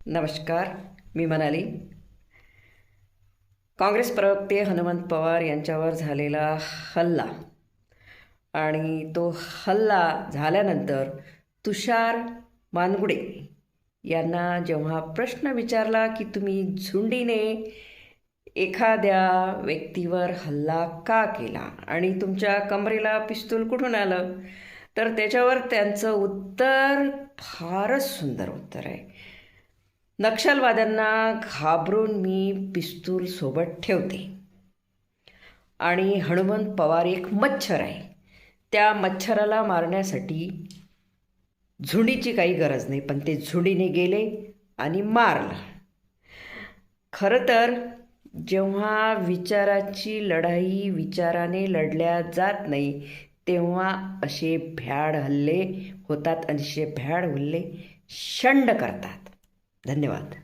नमस्कार, मी मनाली. काँग्रेस प्रवक्ते हनुमंत पवार यांच्यावर झालेला हल्ला आणि तो हल्ला झाल्यानंतर तुषार मानगुडे यांना जेव्हा प्रश्न विचारला की तुम्ही झुंडीने एखाद्या व्यक्तीवर हल्ला का केला आणि तुमच्या कमरेला पिस्तूल कुठून आलं, तर त्याच्यावर त्यांचं उत्तर फारच सुंदर उत्तर आहे. नक्षलवाद्यांना घाबरून मी पिस्तूल सोबत ठेवते आणि हनुमंत पवार एक मच्छर आहे. त्या मच्छराला मारण्यासाठी झुंडीची काही गरज नाही, पण ते झुंडीने गेले आणि मारलं. खरं तर जेव्हा विचाराची लढाई विचाराने लढल्या जात नाही तेव्हा असे भ्याड हल्ले होतात आणि असे भ्याड हल्ले शंड करतात. धन्यवाद.